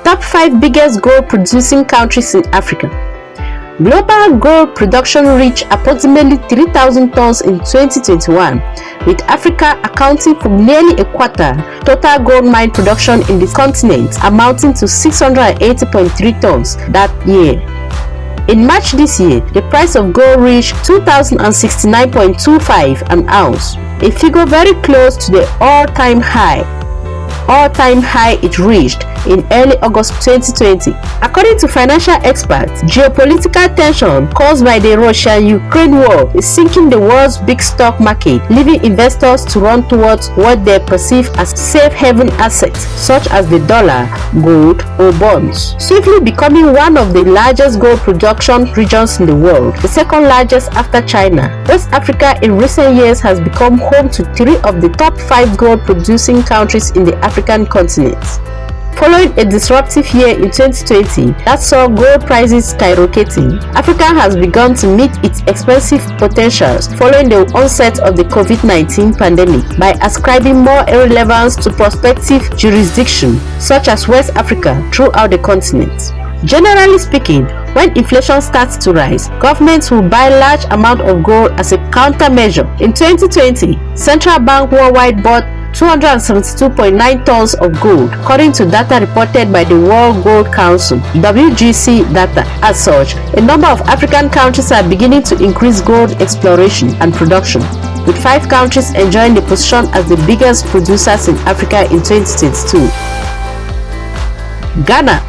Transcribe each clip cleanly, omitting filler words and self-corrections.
Top 5 biggest gold producing countries in Africa. Global gold production reached approximately 3,000 tons in 2021, with Africa accounting for nearly a quarter total gold mine production in the continent, amounting to 680.3 tons that year. In March this year, the price of gold reached 2,069.25 an ounce, a figure very close to the all-time high it reached in early August 2020. According to financial experts, geopolitical tension caused by the Russia-Ukraine war is sinking the world's big stock market, leaving investors to run towards what they perceive as safe haven assets such as the dollar, gold, or bonds, swiftly becoming one of the largest gold production regions in the world, the second largest after China. West Africa in recent years has become home to 3 of the top 5 gold producing countries in the African continent. Following a disruptive year in 2020 that saw gold prices skyrocketing, Africa has begun to meet its expensive potentials following the onset of the COVID-19 pandemic by ascribing more relevance to prospective jurisdictions such as West Africa throughout the continent. Generally speaking, when inflation starts to rise, governments will buy large amounts of gold as a countermeasure. In 2020, Central Bank Worldwide bought 272.9 tons of gold, according to data reported by the World Gold Council (WGC) data. As such, a number of African countries are beginning to increase gold exploration and production, with 5 countries enjoying the position as the biggest producers in Africa in 2022. Ghana,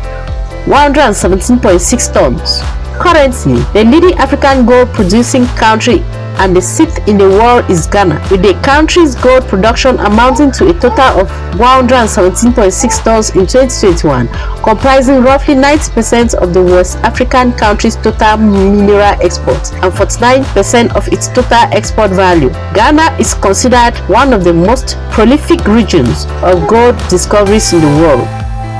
117.6 tons. Currently, the leading African gold producing country and the 6th in the world is Ghana, with the country's gold production amounting to a total of 117.6 tons in 2021, comprising roughly 90% of the West African country's total mineral exports and 49% of its total export value. Ghana is considered one of the most prolific regions of gold discoveries in the world,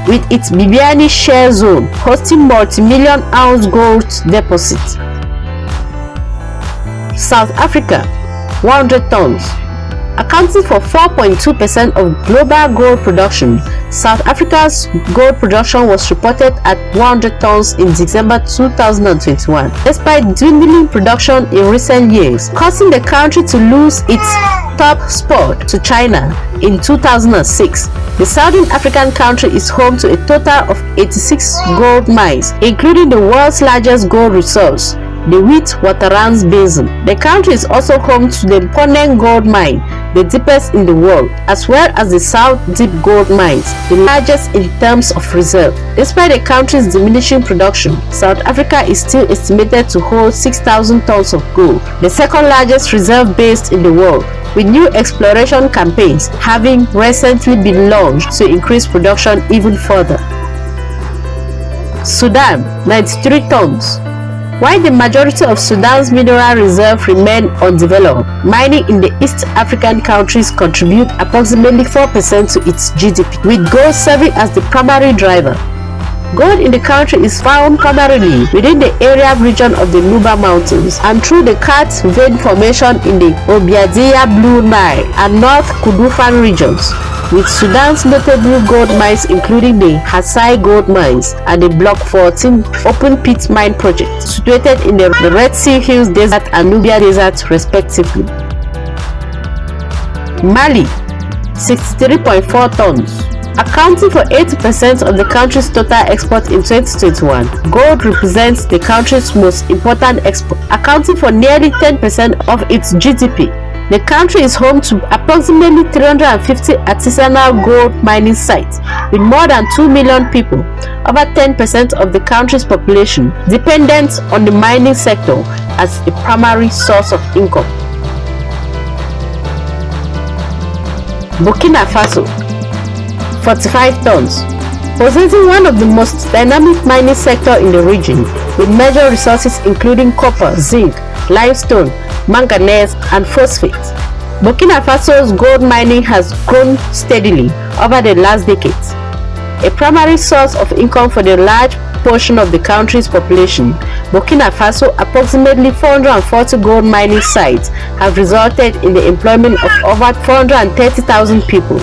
with its Bibiani Share Zone hosting multi-million ounce gold deposits. South Africa, 100 tons. Accounting for 4.2% of global gold production, South Africa's gold production was reported at 100 tons in December 2021, despite dwindling production in recent years, causing the country to lose its top spot to China in 2006. The Southern African country is home to a total of 86 gold mines, including the world's largest gold resource, the Witwatersrand Basin. The country is also home to the pondered gold mine, the deepest in the world, as well as the South Deep gold mines, the largest in terms of reserve. Despite the country's diminishing production, South Africa is still estimated to hold 6,000 tons of gold, the second largest reserve base in the world, with new exploration campaigns having recently been launched to increase production even further. Sudan, 93 tons. While the majority of Sudan's mineral reserves remain undeveloped, mining in the East African countries contribute approximately 4% to its GDP, with gold serving as the primary driver. Gold in the country is found primarily within the area region of the Nuba Mountains and through the Kat vein formation in the Obiadia Blue Nile and North Kordofan regions, with Sudan's notable gold mines including the Hassai Gold Mines and the Block 14 open pit mine project, situated in the Red Sea Hills Desert and Nubia Desert respectively. Mali, 63.4 tons. Accounting for 80% of the country's total export in 2021, gold represents the country's most important export, accounting for nearly 10% of its GDP. The country is home to approximately 350 artisanal gold mining sites, with more than 2 million people, over 10% of the country's population, dependent on the mining sector as a primary source of income. Burkina Faso, 45 tons. Possessing one of the most dynamic mining sector in the region, with major resources including copper, zinc, limestone, manganese, and phosphate, Burkina Faso's gold mining has grown steadily over the last decades, a primary source of income for the large portion of the country's population, Burkina Faso, approximately 440 gold mining sites have resulted in the employment of over 430,000 people.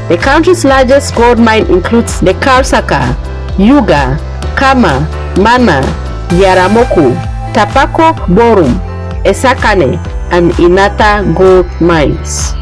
The country's largest gold mine includes the Karsaka, Yuga, Kama, Mana, Yaramoko, Tapako Borum, Esakane, and Inata gold mines.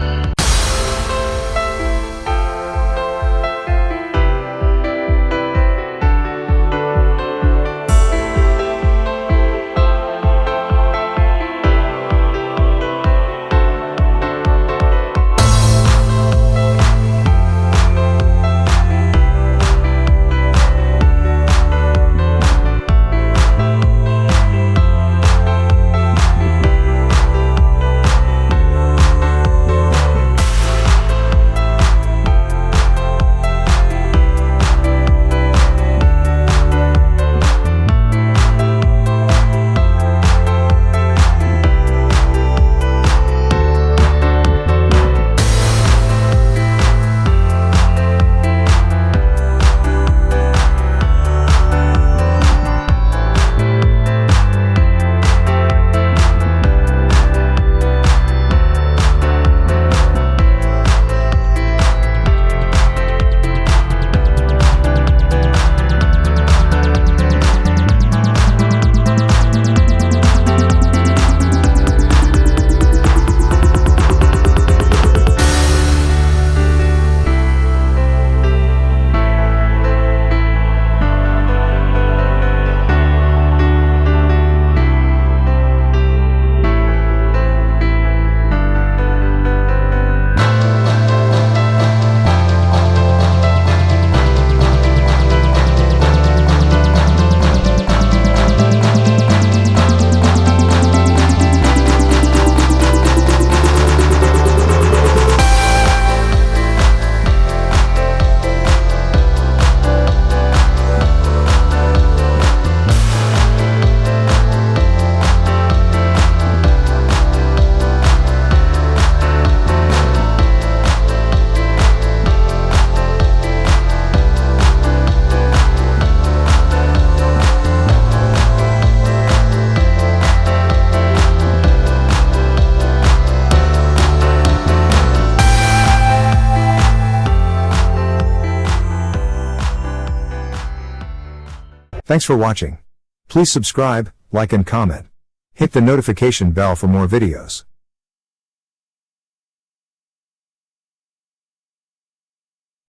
Thanks for watching. Please subscribe, like and comment. Hit the notification bell for more videos.